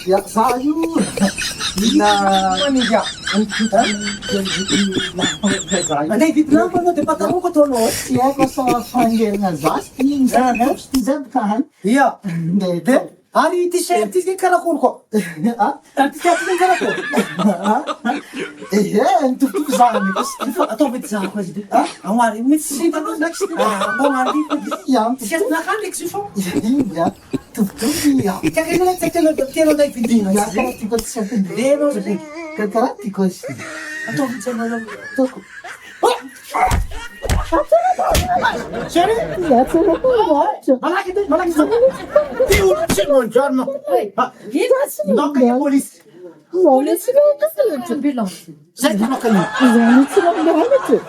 Ya sayur. Anday, dito lang po, di pa tamo ko tulog. Siya ko sa fangir na zas. Minsan, stizem kahan. Ya, Hindi. hari t-shirt din karakol ko. Ha? T-shirt din karakol. Tutup zani. Ato mit sa ako dito. Ang wari mit si tamo next. Ang wari ko dito. Yan. T-shirt na kan next so. Ya. Tutup ya. Kaya kailan sa telo dai pindina. Ya karati ko sa Dero. karati ko sa. Ato mit sa na. Tutup. Seri? Malaki din, malaki sa. Di ulit mo giorno. No kaya polis. Zanetçiler nasıl bilang? Sen de bakayım. Zanetçiler ne haleti?